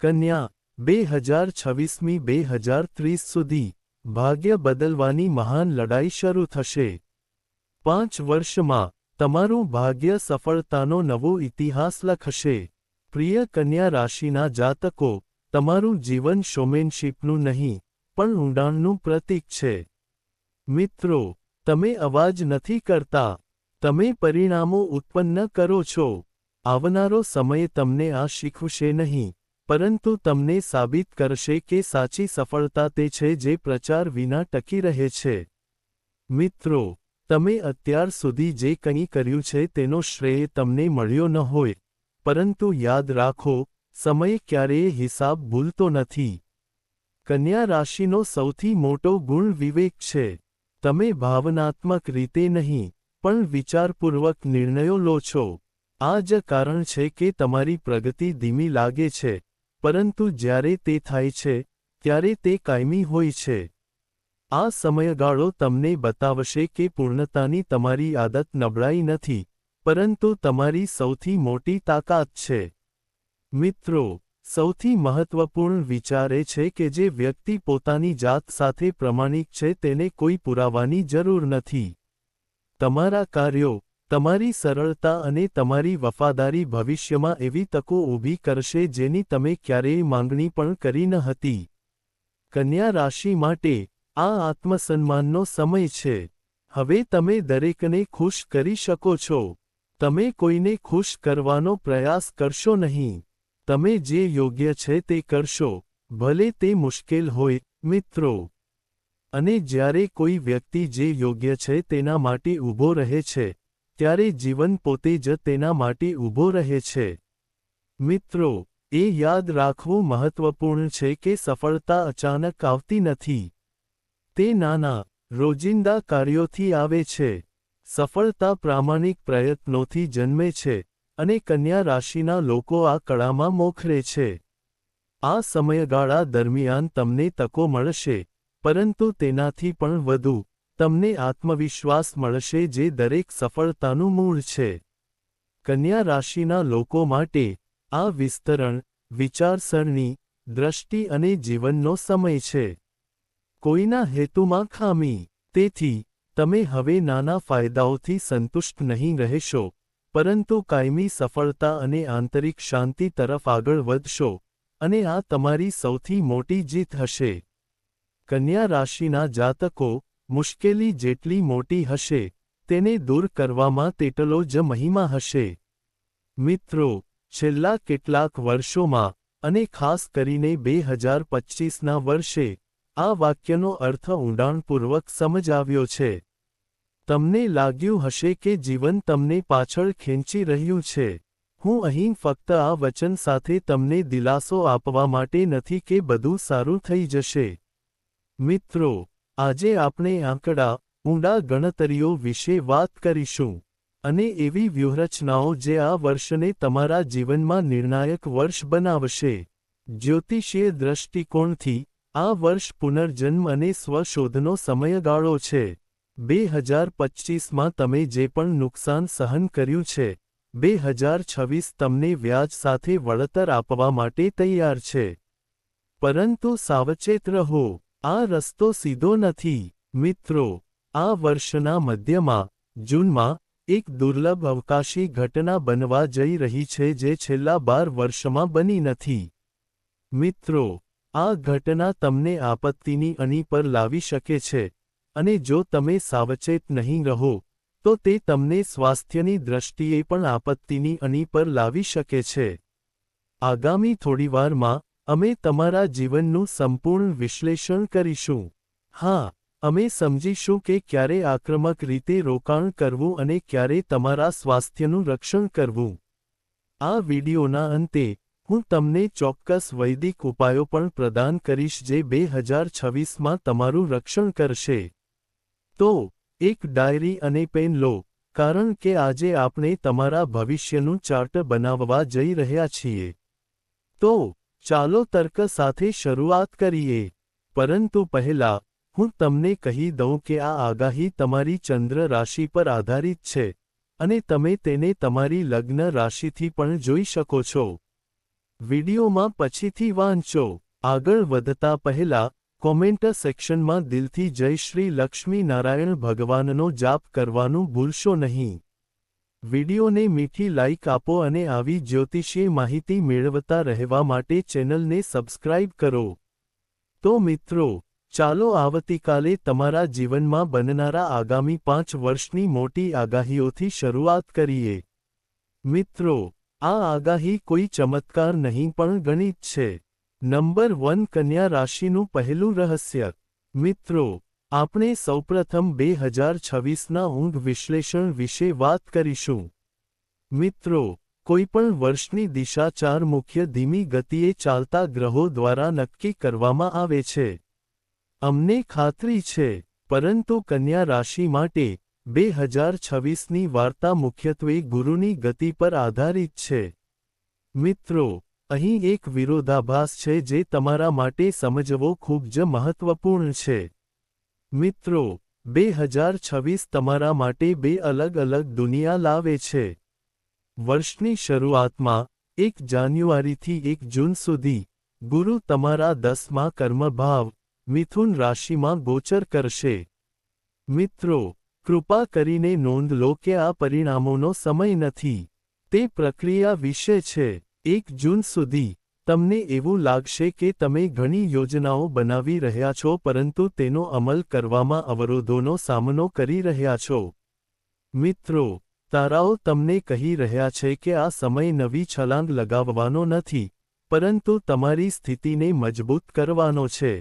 કન્યા 2026મી 2030 સુધી ભાગ્ય બદલવાની મહાન લડાઈ શરૂ થશે। 5 વર્ષમાં તમારું ભાગ્ય સફળતાનો નવો ઇતિહાસ લખશે। પ્રિય કન્યા રાશિના જાતકો, તમારું જીવન શોમેનશીપનું નહીં પણ ઊંડાણનું પ્રતીક છે। મિત્રો, તમે અવાજ નથી કરતા, તમે પરિણામો ઉત્પન્ન કરો છો। આવનારો સમય તમને આ શીખવશે નહીં, પરંતુ તમને સાબિત કરશે કે સાચી સફળતા તે છે જે પ્રચાર વિના ટકી રહે છે। મિત્રો, તમે અત્યાર સુધી જે કંઈ કર્યું છે તેનો શ્રેય તમને મળ્યો ન હોય, પરંતુ યાદ રાખો, સમય ક્યારેય હિસાબ ભૂલતો નથી। કન્યા રાશિનો સૌથી મોટો ગુણ વિવેક છે। તમે ભાવનાત્મક રીતે નહીં, પણ વિચારપૂર્વક નિર્ણયો લો છો। આ જ કારણ છે કે તમારી પ્રગતિ ધીમી લાગે છે, પરંતુ જ્યારે તે થાય છે, ત્યારે તે કાયમી હોય છે। આ સમયગાળો તમને બતાવશે કે પૂર્ણતાની તમારી આદત નબળાઈ નથી, પરંતુ તમારી સૌથી મોટી તાકાત છે। મિત્રો, સૌથી મહત્વપૂર્ણ વિચાર એ છે કે જે વ્યક્તિ પોતાની જાત સાથે પ્રમાણિક છે તેને કોઈ પુરાવાની જરૂર નથી। તમારા કાર્યો, તમારી સરળતા અને તમારી વફાદારી ભવિષ્યમાં એવી તકો ઊભી કરશે જેની તમે ક્યારેય માંગણી પણ કરી ન હતી। કન્યા રાશિ માટે આ આત્મસન્માનનો સમય છે। હવે તમે દરેકને ખુશ કરી શકો છો। તમે કોઈને ખુશ કરવાનો પ્રયાસ કરશો નહીં। તમે જે યોગ્ય છે તે કરશો, ભલે તે મુશ્કેલ હોય, મિત્રો। અને જ્યારે કોઈ વ્યક્તિ જે યોગ્ય છે તેના માટે ઊભો રહે છે, ત્યારે જીવન પોતે જ તેના માટે ઊભો રહે છે। મિત્રો, એ યાદ રાખવું મહત્વપૂર્ણ છે કે સફળતા અચાનક આવતી નથી। તે નાના, રોજિંદા કાર્યોથી આવે છે। સફળતા પ્રામાણિક પ્રયત્નોથી જન્મે છે, અને કન્યા રાશિના લોકો આ કળામાં મોખરે છે। આ સમયગાળા દરમિયાન તમને તકો મળશે, પરંતુ તેનાથી પણ વધુ, તમને આત્મવિશ્વાસ મળશે જે દરેક સફળતાનું મૂળ છે। કન્યા રાશિના લોકો માટે આ વિસ્તરણ, વિચારસરણી, દ્રષ્ટિ અને જીવનનો સમય છે। કોઈના હેતુમાં ખામી, તેથી તમે હવે નાના ફાયદાઓથી સંતુષ્ટ નહીં રહેશો, પરંતુ કાયમી સફળતા અને આંતરિક શાંતિ તરફ આગળ વધશો, અને આ તમારી સૌથી મોટી જીત હશે। કન્યા રાશિના જાતકો, મુશ્કેલી જેટલી મોટી હશે, તેને દૂર કરવામાં તેટલો જ મહિમા હશે। મિત્રો, છેલ્લા કેટલાક વર્ષોમાં, અને ખાસ કરીને 2025ના વર્ષે, આ વાક્યનો અર્થ ઊંડાણપૂર્વક સમજાવ્યો છે। તમને લાગ્યું હશે કે જીવન તમને પાછળ ખેંચી રહ્યું છે। હું અહીં ફક્ત આ વચન સાથે તમને દિલાસો આપવા માટે નથી કે બધું સારું થઈ જશે। મિત્રો, આજે આપણે આંકડા, ઊંડા ગણતરીઓ વિશે વાત કરીશું, અને એવી વ્યૂહરચનાઓ જે આ વર્ષને તમારા જીવનમાં નિર્ણાયક વર્ષ બનાવશે। જ્યોતિષીય દૃષ્ટિકોણથી, આ વર્ષ પુનર્જન્મ અને સ્વશોધનો સમયગાળો છે। 2025માં તમે જે પણ નુકસાન સહન કર્યું છે, 2026 તમને વ્યાજ સાથે વળતર આપવા માટે તૈયાર છે। પરંતુ સાવચેત રહો, આ રસ્તો સીધો નથી। મિત્રો, આ વર્ષના મધ્યમાં, જૂનમાં, એક દુર્લભ અવકાશી ઘટના બનવા જઈ રહી છે જે છેલ્લા 12 વર્ષમાં બની નથી। મિત્રો, આ ઘટના તમને આપત્તિની અણી પર લાવી શકે છે, અને જો તમે સાવચેત નહીં રહો, તો તે તમને સ્વાસ્થ્યની દ્રષ્ટિએ પણ આપત્તિની અણી પર લાવી શકે છે। આગામી થોડીવારમાં, અમે તમારા જીવનનું સંપૂર્ણ વિશ્લેષણ કરીશું। હા, અમે સમજીશું કે ક્યારે આક્રમક રીતે રોકાણ કરવું અને ક્યારે તમારા સ્વાસ્થ્યનું રક્ષણ કરવું। આ વિડિયોના અંતે, હું તમને ચોક્કસ વૈદિક ઉપાયો પણ પ્રદાન કરીશ જે 2026માં તમારું રક્ષણ કરશે। તો, એક ડાયરી અને પેન લો, કારણ કે આજે આપણે તમારા ભવિષ્યનું ચાર્ટ બનાવવા જઈ રહ્યા છીએ। તો, ચાલો તર્ક સાથે શરૂઆત કરીએ। પરંતુ પહેલા, હું તમને કહી દઉં કે આ આગાહી તમારી ચંદ્ર રાશિ પર આધારિત છે, અને તમે તેને તમારી લગ્ન રાશિથી પણ જોઈ શકો છો। વિડીયોમાં પછીથી વાંચો. આગળ વધતા પહેલા કોમેન્ટ સેક્શનમાં દિલથી જય શ્રી લક્ષ્મી નારાયણ ભગવાનનો જાપ કરવાનું ભૂલશો નહીં. વિડીયોને મીઠી લાઇક આપો અને આવી જ્યોતિષીય માહિતી મેળવતા રહેવા માટે ચેનલને સબસ્ક્રાઇબ કરો. તો મિત્રો, ચાલો આવતીકાલે તમારા જીવનમાં બનનારા આગામી 5 વર્ષની મોટી આગાહીઓથી શરૂઆત કરીએ. મિત્રો, આ આગાહી કોઈ ચમત્કાર નહીં પણ ગણિત છે. નંબર 1 કન્યા રાશિનું પહેલું રહસ્ય. મિત્રો, આપણે સૌપ્રથમ 2026ના ઊંઘ વિશ્લેષણ વિશે વાત કરીશું. મિત્રો, કોઈપણ વર્ષની દિશા 4 મુખ્ય ધીમી ગતિએ ચાલતા ગ્રહો દ્વારા નક્કી કરવામાં આવે છે. અમને ખાતરી છે, પરંતુ કન્યા રાશિ માટે 2026ની વાર્તા મુખ્યત્વે ગુરુની ગતિ પર આધારિત છે. મિત્રો, અહીં એક વિરોધાભાસ છે જે તમારા માટે સમજવો ખૂબ જ મહત્વપૂર્ણ છે. મિત્રો, 2026 તમારા માટે 2 અલગ અલગ દુનિયા લાવે છે. વર્ષની શરૂઆતમાં 1 જાન્યુઆરીથી 1 જૂન સુધી ગુરુ તમારા 10મા કર્મભાવ મિથુન રાશિમાં ગોચર કરશે. મિત્રો, કૃપા કરીને નોંધ લો કે આ પરિણામોનો સમય નથી. તે પ્રક્રિયા વિશે છે. 1 જૂન સુધી તમને એવું લાગશે કે તમે ઘણી યોજનાઓ બનાવી રહ્યા છો પરંતુ તેનો અમલ કરવામાં અવરોધોનો સામનો કરી રહ્યા છો. મિત્રો, તારાઓ તમને કહી રહ્યા છે કે આ સમય નવી છલાંગ લગાવવાનો નથી, પરંતુ તમારી સ્થિતિને મજબૂત કરવાનો છે.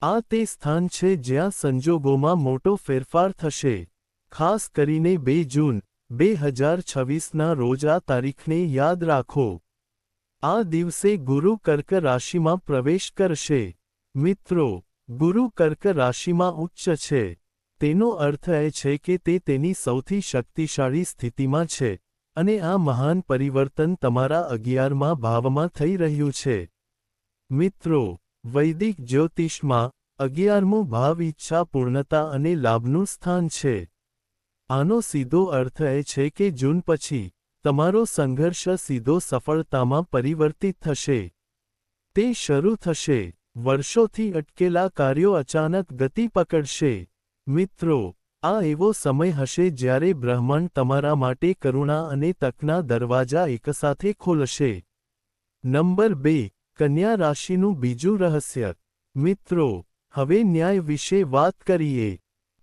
આ તે સ્થાન છે જ્યાં સંજોગોમાં મોટો ફેરફાર થશે. ખાસ કરીને 2 જૂન 2026ના રોજ આ તારીખને યાદ રાખો. આ દિવસે ગુરુ કર્ક રાશિમાં પ્રવેશ કરશે. મિત્રો, ગુરુ કર્ક રાશિમાં ઉચ્ચ છે. તેનો અર્થ એ છે કે તે તેની સૌથી શક્તિશાળી સ્થિતિમાં છે, અને આ મહાન પરિવર્તન તમારા 11મા ભાવમાં થઈ રહ્યું છે. મિત્રો, વૈદિક જ્યોતિષમાં 11મો ભાવ ઈચ્છા પૂર્ણતા અને લાભનું સ્થાન છે. આનો સીધો અર્થ એ છે કે જૂન પછી તમારો સંઘર્ષ સીધો સફળતામાં પરિવર્તિત થશે. તે શરૂ થશે. વર્ષોથી અટકેલા કાર્યો અચાનક ગતિ પકડશે. મિત્રો, આ એવો સમય હશે જ્યારે બ્રહ્માંડ તમારા માટે કરુણા અને તકના દરવાજા એકસાથે ખોલશે. નંબર 2 કન્યા રાશિનું બીજું રહસ્ય. મિત્રો, હવે ન્યાય વિશે વાત કરીએ.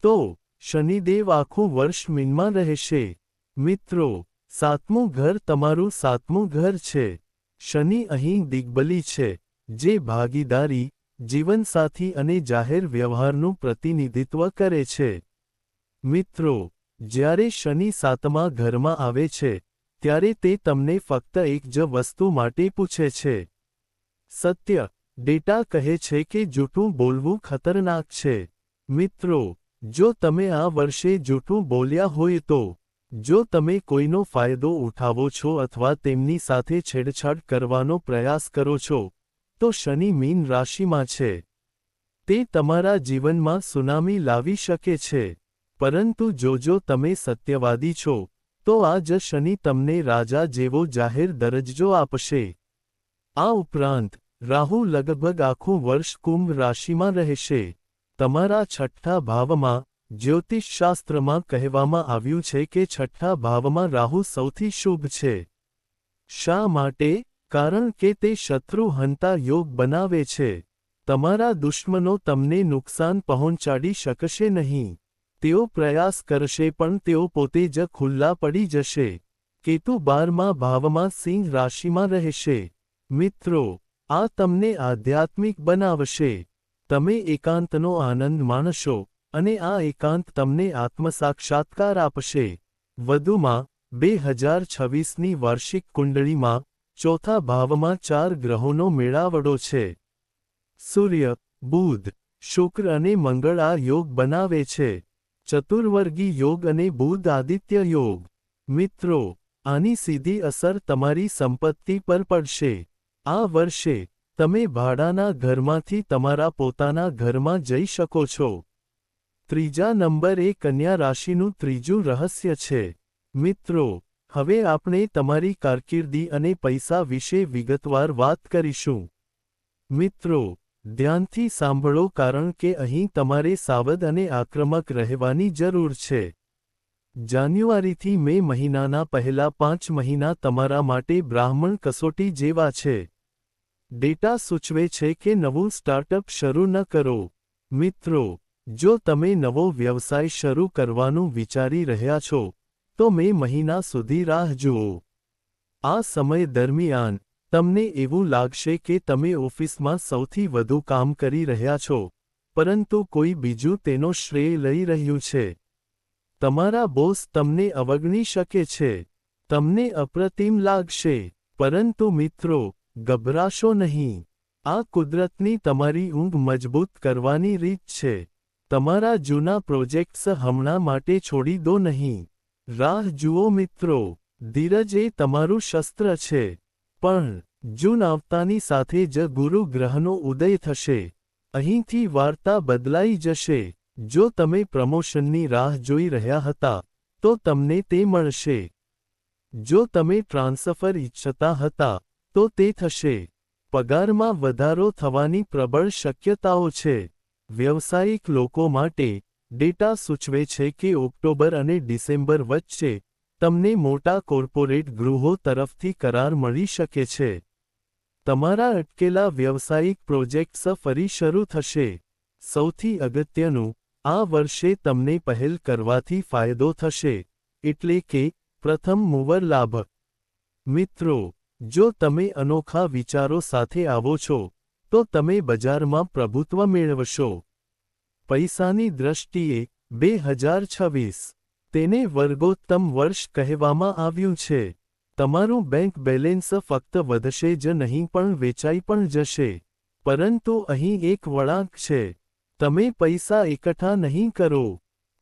તો શનિદેવ આખું વર્ષ મીનમાં રહેશે. મિત્રો, 7મું ઘર તમારું 7મું ઘર છે. શનિ અહીં દિગ્બલી છે, જે ભાગીદારી, જીવનસાથી અને જાહેર વ્યવહારનું પ્રતિનિધિત્વ કરે છે. મિત્રો, જ્યારે શનિ 7મા ઘરમાં આવે છે, ત્યારે તે તમને ફક્ત એક જ વસ્તુ માટે પૂછે છે. સત્ય. ડેટા કહે છે કે જૂઠું બોલવું ખતરનાક છે. મિત્રો, જો તમે આ વર્ષે જૂઠું બોલ્યા હોય તો, જો તમે કોઈનો ફાયદો ઉઠાવો છો અથવા તેમની સાથે છેડછાડ કરવાનો પ્રયાસ કરો છો, તો શનિ મીન રાશિમાં છે. તે તમારા જીવનમાં સુનામી લાવી શકે છે. પરંતુ જો તમે સત્યવાદી છો, તો આ જ શનિ તમને રાજા જેવો જાહેર દરજ્જો આપશે. આ ઉપરાંત રાહુ લગભગ આખું વર્ષ કુંભ રાશિમાં રહેશે. તમારા 6ઠ્ઠા ભાવમાં જ્યોતિષશાસ્ત્રમાં કહેવામાં આવ્યું છે કે 6ઠ્ઠા ભાવમાં રાહુ સૌથી શુભ છે. શા માટે? કારણ કે તે શત્રુ હંતા યોગ બનાવે છે. તમારા દુશ્મનો તમને નુકસાન પહોંચાડી શકશે નહીં. તેઓ પ્રયાસ કરશે પણ તેઓ પોતે જ ખુલ્લા પડી જશે. કેતુ 12મા ભાવમાં સિંહ રાશિમાં રહેશે. મિત્રો, આ તમને આધ્યાત્મિક બનાવશે. તમે એકાંતનો આનંદ માણશો, અને આ એકાંત તમને આત્મસાક્ષાત્કાર આપશે. વધુમાં, 2026ની વાર્ષિક કુંડળીમાં 4થા ભાવમાં 4 ગ્રહોનો મેળાવડો છે. સૂર્ય, બુધ, શુક્ર અને મંગળ આ યોગ બનાવે છે. ચતુર્વર્ગી યોગ અને બુધ આદિત્ય યોગ. મિત્રો, આની સીધી અસર તમારી સંપત્તિ પર પડશે. આ વર્ષે, તમે ભાડાના ઘરમાંથી તમારા પોતાના ઘરમાં જઈ શકો છો. ત્રીજા નંબરે કન્યા રાશિનું ત્રીજું રહસ્ય છે. મિત્રો, હવે આપણે તમારી કારકિર્દી અને પૈસા વિશે વિગતવાર વાત કરીશું. મિત્રો, ધ્યાનથી સાંભળો કારણ કે અહીં તમારે સાવધ અને આક્રમક રહેવાની જરૂર છે. જાન્યુઆરીથી મે મહિનાના પહેલા 5 મહિના તમારા માટે બ્રાહ્મણ કસોટી જેવા છે. ડેટા સૂચવે છે કે નવું સ્ટાર્ટઅપ શરૂ ન કરો. મિત્રો, જો તમે નવો વ્યવસાય શરૂ કરવાનું વિચારી રહ્યા છો, તો મે મહિના સુધી રાહ જુઓ. આ સમય દરમિયાન, તમને એવું લાગશે કે તમે ઓફિસમાં સૌથી વધુ કામ કરી રહ્યા છો, પરંતુ કોઈ બીજું તેનો શ્રેય લઈ રહ્યું છે. તમારા બોસ તમને અવગણી શકે છે. તમને અપ્રતિમ લાગશે. પરંતુ મિત્રો, ગભરાશો નહીં. આ કુદરતની તમારી ઊંઘ મજબૂત કરવાની રીત છે. તમારા જૂના પ્રોજેક્ટ્સ હમણાં માટે છોડી દો નહીં. રાહ જુઓ મિત્રો. ધીરજ એ તમારું શસ્ત્ર છે. પણ, જૂન આવતાની સાથે જ ગુરુ ગ્રહનો ઉદય થશે. અહીંથી વાર્તા બદલાઈ જશે. જો તમે પ્રમોશનની રાહ જોઈ રહ્યા હતા, તો તમને તે મળશે. જો તમે ટ્રાન્સફર ઈચ્છતા હતા, તો તે થશે. પગારમાં વધારો થવાની પ્રબળ શક્યતાઓ છે. વ્યવસાયિક લોકો માટે, ડેટા સૂચવે છે કે ઓક્ટોબર અને ડિસેમ્બર વચ્ચે, તમને મોટા કોર્પોરેટ ગૃહો તરફથી કરાર મળી શકે છે. તમારા અટકેલા વ્યવસાયિક પ્રોજેક્ટ્સ ફરી શરૂ થશે. સૌથી અગત્યનું, આ વર્ષે તમને પહેલ કરવાથી ફાયદો થશે, એટલે કે, પ્રથમ મૂવર લાભ. મિત્રો, જો તમે અનોખા વિચારો સાથે આવો છો, તો તમે બજારમાં પ્રભુત્વ મેળવશો. પૈસાની દ્રષ્ટિએ, 2026. તેને વર્ગોત્તમ વર્ષ કહેવામાં આવ્યું છે. તમારું બેંક બેલેન્સ ફક્ત વધશે જ નહીં પણ વેચાઈ પણ જશે. પરંતુ અહીં એક વળાંક છે. તમે પૈસા એકઠા નહીં કરો.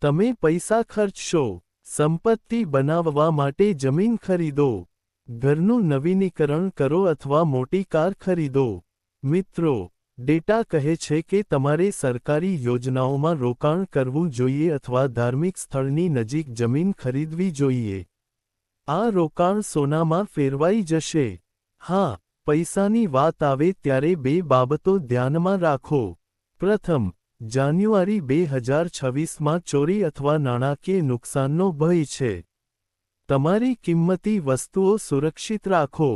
તમે પૈસા ખર્ચશો. સંપત્તિ બનાવવા માટે જમીન ખરીદો. ઘરનું નવીનીકરણ કરો અથવા મોટી કાર ખરીદો. મિત્રો, ડેટા કહે છે કે તમારે સરકારી યોજનાઓમાં રોકાણ કરવું જોઈએ અથવા ધાર્મિક સ્થળની નજીક જમીન ખરીદવી જોઈએ. આ રોકાણ સોનામાં ફેરવાઈ જશે. હા, પૈસાની વાત આવે ત્યારે 2 બાબતો ધ્યાનમાં રાખો. પ્રથમ, જાન્યુઆરી 2026માં ચોરી અથવા નાણાકીય નુકસાનનો ભય છે. તમારી કિંમતી વસ્તુઓ સુરક્ષિત રાખો.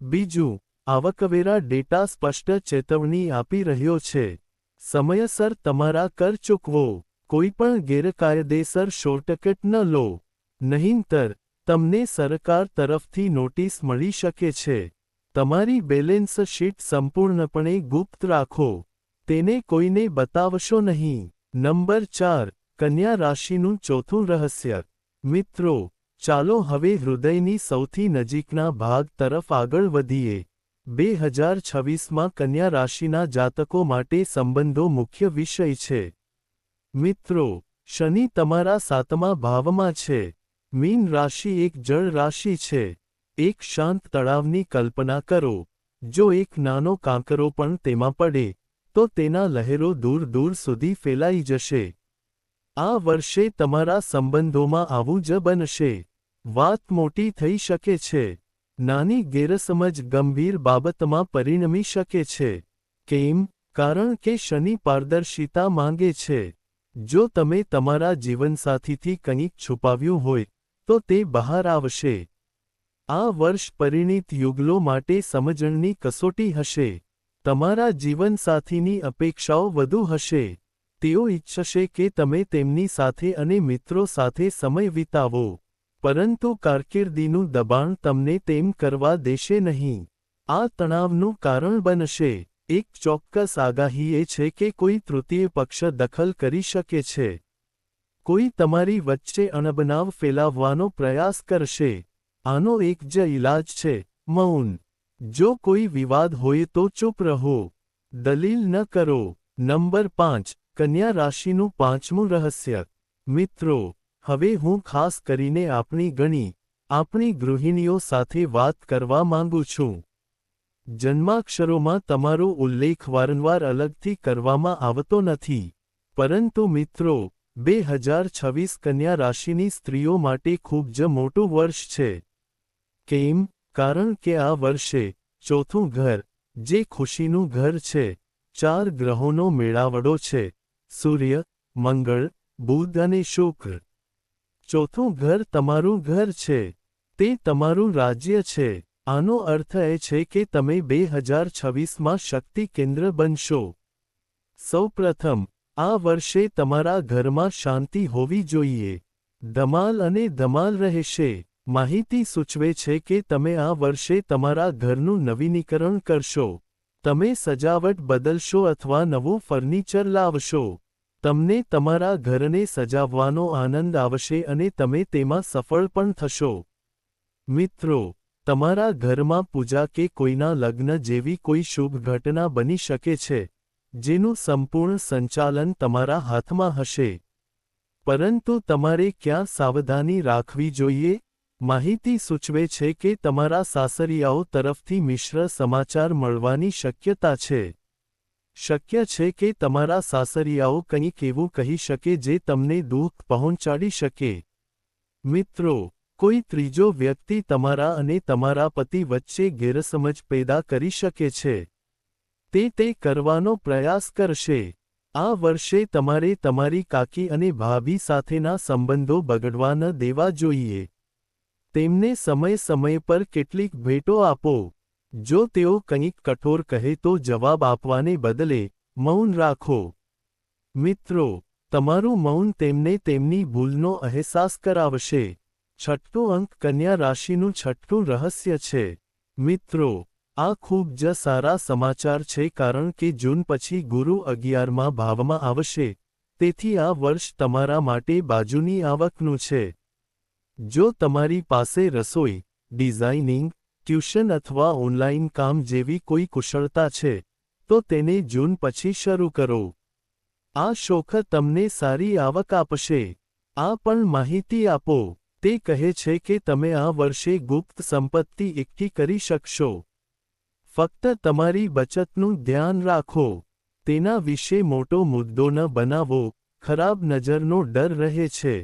બીજું, આવકવેરા ડેટા સ્પષ્ટ ચેતવણી આપી રહ્યો છે. સમયસર તમારા કર ચૂકવો. કોઈપણ ગેરકાયદેસર શોર્ટકટ ન લો. નહીંતર, તમને સરકાર તરફથી નોટિસ મળી શકે છે. તમારી બેલેન્સ શીટ સંપૂર્ણપણે ગુપ્ત રાખો. તેને કોઈને બતાવશો નહીં. નંબર 4, કન્યા રાશિનું ચોથું રહસ્ય. મિત્રો, ચાલો હવે હૃદયની સૌથી નજીકના ભાગ તરફ આગળ વધીએ. 2026માં કન્યા રાશિના જાતકો માટે સંબંધો મુખ્ય વિષય છે. મિત્રો, શનિ તમારા 7મા ભાવમાં છે. મીન રાશિ એક જળ રાશિ છે. એક શાંત તળાવની કલ્પના કરો. જો એક નાનો કાંકરો પણ તેમાં પડે, તો તેના લહેરો દૂર દૂર સુધી ફેલાઈ જશે. આ વર્ષે તમારા સંબંધોમાં આવું જ બનશે. વાત મોટી થઈ શકે છે. નાની ગેરસમજ ગંભીર બાબતમાં પરિણમી શકે છે. કેમ? કારણ કે શનિ પારદર્શિતા માંગે છે. જો તમે તમારા જીવનસાથીથી કંઈક છુપાવ્યું હોય, તો તે બહાર આવશે. આ વર્ષ પરિણીત યુગલો માટે સમજણની કસોટી હશે. તમારા જીવનસાથીની અપેક્ષાઓ વધુ હશે. તેઓ ઈચ્છશે કે તમે તેમની સાથે અને મિત્રો સાથે સમય વિતાવો. પરંતુ કારકિર્દીનું દબાણ તમને તેમ કરવા દેશે નહીં. આ તણાવનું કારણ બનશે. એક ચોક્કસ આગાહી એ છે કે કોઈ તૃતીય પક્ષ દખલ કરી શકે છે. કોઈ તમારી વચ્ચે અણબનાવ ફેલાવવાનો પ્રયાસ કરશે. આનો એક જ ઇલાજ છે, મૌન. જો કોઈ વિવાદ હોય તો ચૂપ રહો. દલીલ ન કરો. નંબર 5, કન્યા રાશિનું 5મું રહસ્ય. મિત્રો, હવે હું ખાસ કરીને આપણી ગૃહિણીઓ સાથે વાત કરવા માંગુ છું. જન્માક્ષરોમાં તમારો ઉલ્લેખ વારંવાર અલગથી કરવામાં આવતો નથી. પરંતુ મિત્રો, 2026 કન્યા રાશિની સ્ત્રીઓ માટે ખૂબ જ મોટું વર્ષ છે. કેમ? કારણ કે આ વર્ષે ચોથું ઘર, જે ખુશીનું ઘર છે, 4 ગ્રહોનો મેળાવડો છે: સૂર્ય, મંગળ, બુધ અને શુક્ર. ચોથું ઘર તમારું ઘર છે. તે તમારું રાજ્ય છે. આનો અર્થ એ છે કે તમે 2026માં શક્તિ કેન્દ્ર બનશો. સૌપ્રથમ, આ વર્ષે તમારા ઘરમાં શાંતિ હોવી જોઈએ. ધમાલ અને ધમાલ રહેશે. માહિતી સૂચવે છે કે તમે આ વર્ષે તમારા ઘરનું નવીનીકરણ કરશો. તમે સજાવટ બદલશો અથવા નવું ફર્નિચર લાવશો. તમને તમારા ઘરને સજાવવાનો આનંદ આવશે અને તમે તેમાં સફળ પણ થશો. મિત્રો, તમારા ઘરમાં પૂજા કે કોઈના લગ્ન જેવી કોઈ શુભ ઘટના બની શકે છે, જેનું સંપૂર્ણ સંચાલન તમારા હાથમાં હશે. પરંતુ તમારે ક્યાં સાવધાની રાખવી જોઈએ? માહિતી સૂચવે છે કે તમારા સાસરિયાઓ તરફથી મિશ્ર સમાચાર મળવાની શક્યતા છે. શક્ય છે કે તમારા સાસરિયાઓ કંઈક એવું કહી શકે જે તમને દુઃખ પહોંચાડી શકે. મિત્રો, કોઈ ત્રીજો વ્યક્તિ તમારા અને તમારા પતિ વચ્ચે ગેરસમજ પેદા કરી શકે છે. તે કરવાનો પ્રયાસ કરશે. આ વર્ષે તમારે તમારી કાકી અને ભાભી સાથેના સંબંધો બગડવા ન દેવા જોઈએ. તેમને સમય પર કેટલીક ભેટો આપો. જો તેઓ કંઈક કઠોર કહે તો જવાબ આપવાને બદલે મૌન રાખો. મિત્રો, તમારું મૌન તેમને તેમની ભૂલનો અહેસાસ કરાવશે. છઠ્ઠો અંક કન્યા રાશિનું છઠ્ઠું રહસ્ય છે. મિત્રો, આ ખૂબ જ સારા સમાચાર છે કારણ કે જૂન પછી ગુરુ 11મા ભાવમાં આવશે, તેથી આ વર્ષ તમારા માટે બાજુની આવકનું છે. જો તમારી પાસે રસોઈ, ડિઝાઇનિંગ, ટ્યુશન અથવા ઓનલાઇન કામ જેવી કોઈ કુશળતા છે, તો તેને જૂન પછી શરૂ કરો. આ શોખ તમને સારી આવક આપશે. આ પણ માહિતી આપો. તે કહે છે કે તમે આ વર્ષે ગુપ્ત સંપત્તિ એકઠી કરી શકશો. ફક્ત તમારી બચતનું ધ્યાન રાખો. તેના વિશે મોટો મુદ્દો ન બનાવો, ખરાબ નજરનો ડર રહે છે.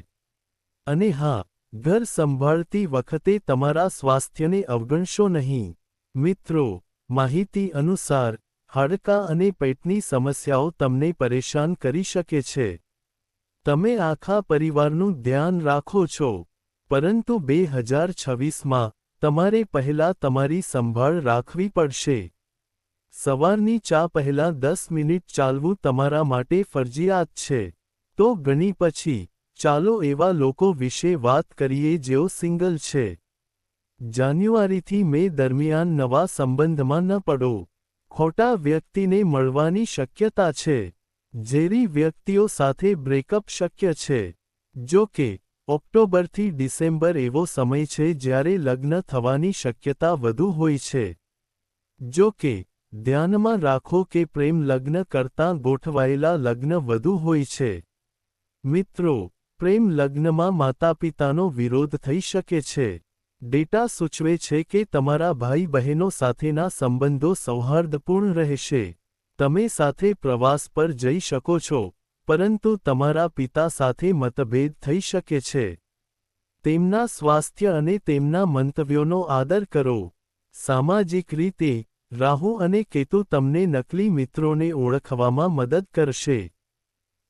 અને હા, ઘર સંભાળતી વખતે તમારા સ્વાસ્થ્યને અવગણશો નહીં. મિત્રો, માહિતી અનુસાર, હાડકાં અને પેટની સમસ્યાઓ તમને પરેશાન કરી શકે છે. તમે આખા પરિવારનું ધ્યાન રાખો છો, પરંતુ 2026માં તમારે પહેલા તમારી સંભાળ રાખવી પડશે. સવારની ચા પહેલાં 10 મિનિટ ચાલવું તમારા માટે ફરજિયાત છે. તો ગણી પછી, ચાલો એવા લોકો વિશે વાત કરીએ જેઓ સિંગલ છે. જાન્યુઆરીથી મે દરમિયાન નવા સંબંધમાં ન પડો. ખોટા વ્યક્તિને મળવાની શક્યતા છે. ઝેરી વ્યક્તિઓ સાથે બ્રેકઅપ શક્ય છે. જો કે, ઓક્ટોબરથી ડિસેમ્બર એવો સમય છે જ્યારે લગ્ન થવાની શક્યતા વધુ હોય છે. જો કે, ધ્યાનમાં રાખો કે પ્રેમ લગ્ન કરતાં ગોઠવાયેલા લગ્ન વધુ હોય છે. મિત્રો, પ્રેમ લગ્નમાં માતાપિતાનો વિરોધ થઈ શકે છે. ડેટા સૂચવે છે કે તમારા ભાઈ બહેનો સાથેના સંબંધો સૌહાર્દપૂર્ણ રહેશે. તમે સાથે પ્રવાસ પર જઈ શકો છો, પરંતુ તમારા પિતા સાથે મતભેદ થઈ શકે છે. તેમના સ્વાસ્થ્ય અને તેમના મંતવ્યોનો આદર કરો. સામાજિક રીતે, રાહુ અને કેતુ તમને નકલી મિત્રોને ઓળખવામાં મદદ કરશે.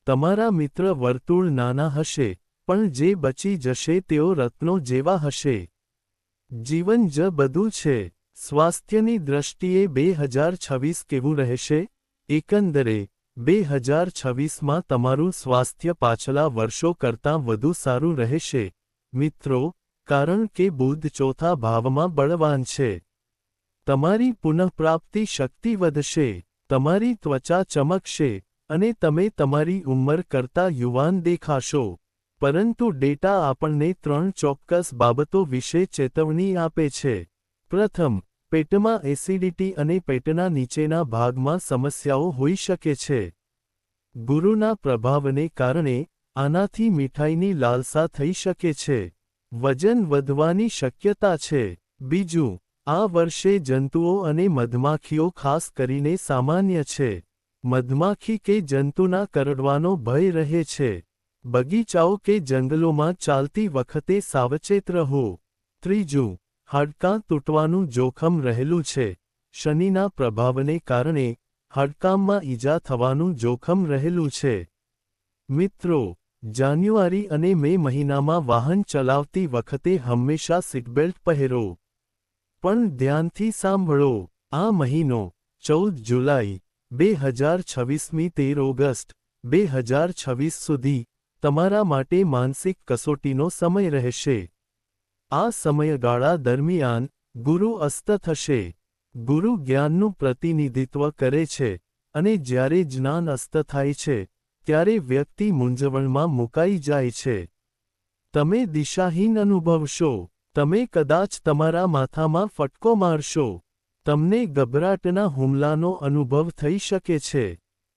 તમારા મિત્ર વર્તુળ નાના હશે, પણ જે બચી જશે તેઓ રત્નો જેવા હશે. જીવન જ બધું છે. સ્વાસ્થ્યની દ્રષ્ટિએ 2026 કેવું રહેશે? એકંદરે, 2026માં તમારું સ્વાસ્થ્ય પાછલા વર્ષો કરતાં વધુ સારું રહેશે, મિત્રો, કારણ કે બુધ ચોથા ભાવમાં બળવાન છે. તમારી પુનઃપ્રાપ્તિ શક્તિ વધશે, તમારી ત્વચા ચમકશે, અને તમે તમારી ઉંમર કરતાં યુવાન દેખાશો. પરંતુ ડેટા આપણને 3 ચોક્કસ બાબતો વિશે ચેતવણી આપે છે. પ્રથમ, પેટમાં એસિડિટી અને પેટના નીચેના ભાગમાં સમસ્યાઓ હોઈ શકે છે. ગુરુના પ્રભાવને કારણે, આનાથી મીઠાઈની લાલસા થઈ શકે છે. વજન વધવાની શક્યતા છે. બીજું, આ વર્ષે જંતુઓ અને મધમાખીઓ ખાસ કરીને સામાન્ય છે. મધમાખી કે જંતુના કરડવાનો ભય રહે છે. બગીચાઓ કે જંગલોમાં ચાલતી વખતે સાવચેત રહો. ત્રીજું, હાડકાં તૂટવાનું જોખમ રહેલું છે. શનિના પ્રભાવને કારણે હાડકાંમાં ઈજા થવાનું જોખમ રહેલું છે. મિત્રો, જાન્યુઆરી અને મે મહિનામાં વાહન ચલાવતી વખતે હંમેશા સીટબેલ્ટ પહેરો. પણ ધ્યાનથી સાંભળો, આ મહિનો 14 જુલાઈ 2026 13 ઓગસ્ટ 2026 સુધી તમારા માટે માનસિક કસોટીનો સમય રહેશે. આ સમયગાળા દરમિયાન ગુરુ અસ્ત થશે. ગુરુ જ્ઞાનનું પ્રતિનિધિત્વ કરે છે, અને જ્યારે જ્ઞાન અસ્ત થાય છે, ત્યારે વ્યક્તિ મૂંઝવણમાં મુકાઈ જાય છે. તમે દિશાહીન અનુભવશો. તમે કદાચ તમારા માથામાં ફટકો મારશો. તમને ગભરાટના હુમલાનો અનુભવ થઈ શકે છે.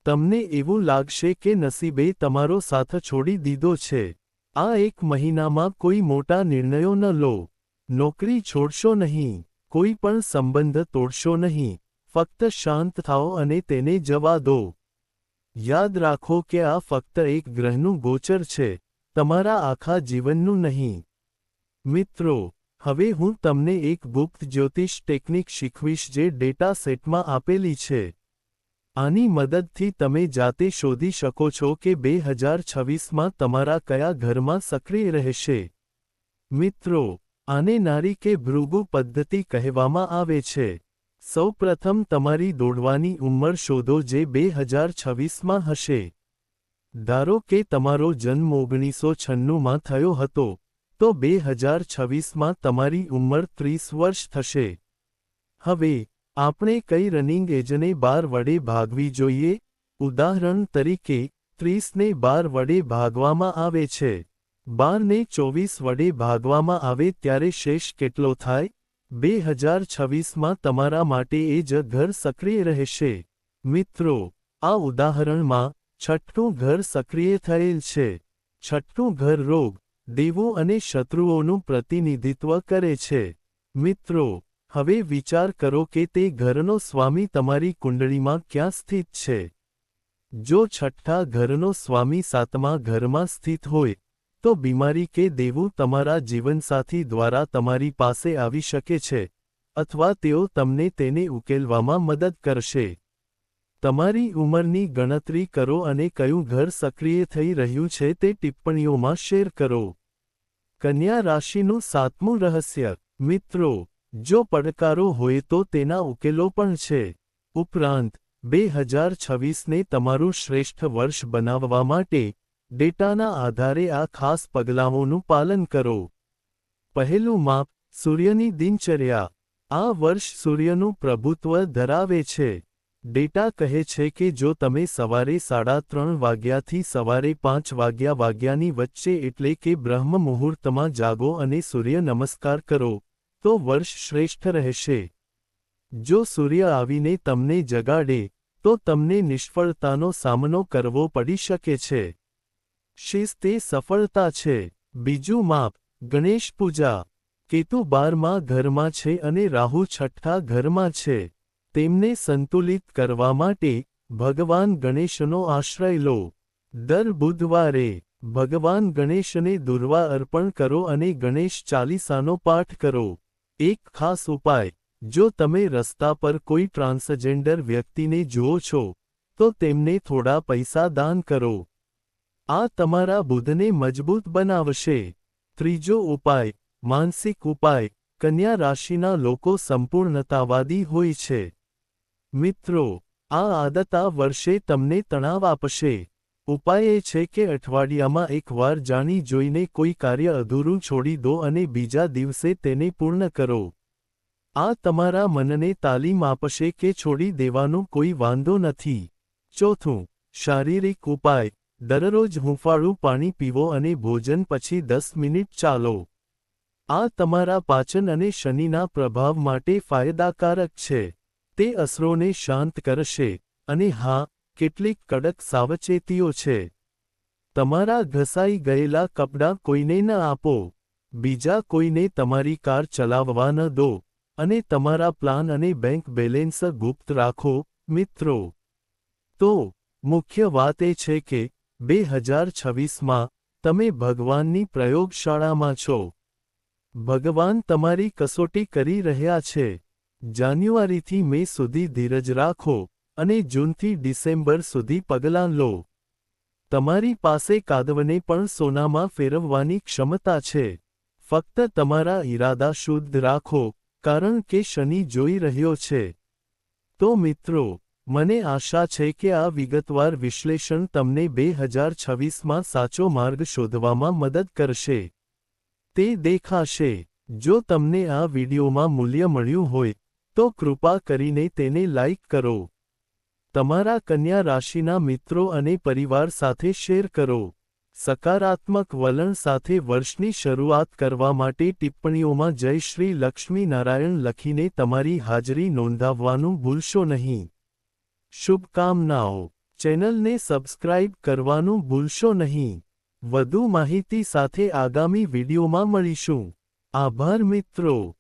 તમને એવું લાગશે કે નસીબે તમારો સાથ છોડી દીધો છે. આ એક મહિનામાં કોઈ મોટા નિર્ણયો ન લો. નોકરી છોડશો નહીં. કોઈ પણ સંબંધ તોડશો નહીં. ફક્ત શાંત થાઓ અને તેને જવા દો. યાદ રાખો કે આ ફક્ત એક ગ્રહનું ગોચર છે, તમારા આખા જીવનનું નહીં. મિત્રો, હવે હું તમને એક ગુપ્ત જ્યોતિષ ટેકનિક શીખવીશ જે ડેટા સેટમાં આપેલી છે. આની મદદથી તમે જાતે શોધી શકો છો કે 2026માં તમારા કયા ઘરમાં સક્રિય રહેશે. મિત્રો, આને નારી કે ભૃગુ પદ્ધતિ કહેવામાં આવે છે. સૌપ્રથમ તમારી દોડવાની ઉંમર શોધો જે 2026માં હશે. ધારો કે તમારો જન્મ 1996માં થયો હતો, તો 2026માં તમારી ઉંમર 30 વર્ષ થશે. હવે, આપણે કઈ રનિંગ એજને 12 વડે ભાગવી જોઈએ? ઉદાહરણ તરીકે, 30ને 12 વડે ભાગવામાં આવે છે. 12ને 24 વડે ભાગવામાં આવે ત્યારે શેષ કેટલો થાય? 2026માં તમારા માટે એ જ ઘર સક્રિય રહેશે. મિત્રો, આ ઉદાહરણમાં છઠ્ઠું ઘર સક્રિય થયેલ છે. છઠ્ઠું ઘર રોગ, દેવો અને શત્રુઓનું પ્રતિનિધિત્વ કરે છે. મિત્રો, હવે વિચાર કરો કે તે ઘરનો સ્વામી તમારી કુંડળીમાં ક્યાં સ્થિત છે. જો છઠ્ઠા ઘરનો સ્વામી 7મા ઘરમાં સ્થિત હોય, તો બીમારી કે દેવું તમારા જીવનસાથી દ્વારા તમારી પાસે આવી શકે છે, અથવા તેઓ તમને તેને ઉકેલવામાં મદદ કરશે. તમારી ઉંમરની ગણતરી કરો અને કયું ઘર સક્રિય થઈ રહ્યું છે તે ટિપ્પણીઓમાં શેર કરો. કન્યા રાશિનું 7મું રહસ્ય. મિત્રો, જો પડકારો હોય તો તેના ઉકેલો પણ છે. ઉપરાંત, 2026ને તમારું શ્રેષ્ઠ વર્ષ બનાવવા માટે ડેટાના આધારે આ ખાસ પગલાંઓનું પાલન કરો. પહેલું માપ, સૂર્યની દિનચર્યા. આ વર્ષ સૂર્યનું પ્રભુત્વ ધરાવે છે. ડેટા કહે છે કે જો તમે સવારે 3:30 વાગ્યાથી સવારે 5 વાગ્યાની વચ્ચે એટલે કે બ્રહ્મ મુહૂર્તમાં જાગો અને સૂર્ય નમસ્કાર કરો, તો વર્ષ શ્રેષ્ઠ રહેશે. જો સૂર્ય આવીને તમને જગાડે, તો તમને નિષ્ફળતાનો સામનો કરવો પડી શકે છે. શિસ્ત એ સફળતા છે. બીજું માપ, ગણેશ પૂજા. કેતુ 12મા ઘરમાં છે અને રાહુ 6ઠ્ઠા ઘરમાં છે. તેમને સંતુલિત કરવા માટે ભગવાન ગણેશનો આશ્રય લો. દર બુધવારે ભગવાન ગણેશને દુર્વા અર્પણ કરો અને ગણેશ ચાલીસાનો પાઠ કરો. એક ખાસ ઉપાય, જો તમે રસ્તા પર કોઈ ટ્રાન્સજેન્ડર વ્યક્તિને જુઓ છો, તો તેમને થોડા પૈસા દાન કરો. આ તમારા બુધને મજબૂત બનાવશે. ત્રીજો ઉપાય, માનસિક ઉપાય. કન્યા રાશિના લોકો સંપૂર્ણતાવાદી હોય છે. મિત્રો, આ આદત આ વર્ષે તમને તણાવ આપશે. ઉપાય એ છે કે અઠવાડિયામાં એકવાર જાણી જોઈને કોઈ કાર્ય અધૂરું છોડી દો અને બીજા દિવસે તેને પૂર્ણ કરો. આ તમારા મનને તાલીમ આપશે કે છોડી દેવાનો કોઈ વાંધો નથી. ચોથું, શારીરિક ઉપાય. દરરોજ હૂંફાળું પાણી પીવો અને ભોજન પછી 10 મિનિટ ચાલો. આ તમારા પાચન અને શનિના પ્રભાવ માટે ફાયદાકારક છે. તે અસરોને શાંત કરશે. અને હા, કેટલીક કડક સાવચેતીઓ છે. તમારા ઘસાઈ ગયેલા કપડાં કોઈને ન આપો. બીજા કોઈને તમારી કાર ચલાવવા ન દો. અને તમારા પ્લાન અને બેંક બેલેન્સ ગુપ્ત રાખો. મિત્રો, તો મુખ્ય વાત એ છે કે 2026માં તમે ભગવાનની પ્રયોગશાળામાં છો. ભગવાન તમારી કસોટી કરી રહ્યા છે. જાન્યુઆરીથી મે સુધી ધીરજ રાખો અને જૂનથી ડિસેમ્બર સુધી પગલાં લો. તમારી પાસે કાદવને પણ સોનામાં ફેરવવાની ક્ષમતા છે. ફક્ત તમારા ઈરાદા શુદ્ધ રાખો, કારણ કે શનિ જોઈ રહ્યો છે. તો મિત્રો, મને આશા છે કે આ વિગતવાર વિશ્લેષણ તમને 2026માં સાચો માર્ગ શોધવામાં મદદ કરશે. તે દેખાશે. જો તમને આ વિડિયોમાં મૂલ્ય મળ્યું હોય, તો કૃપા કરીને તેને લાઇક કરો. તમારા કન્યા રાશિના મિત્રો અને પરિવાર સાથે શેર કરો. સકારાત્મક વલણ સાથે વર્ષની શરૂઆત કરવા માટે ટિપ્પણીઓમાં જય શ્રી લક્ષ્મી નારાયણ લખીને તમારી હાજરી નોંધાવવાનું ભૂલશો નહીં. શુભકામનાઓ. ચેનલને સબસ્ક્રાઇબ કરવાનું ભૂલશો નહીં. વધુ માહિતી સાથે આગામી વિડીયોમાં મળીશું. આભાર મિત્રો.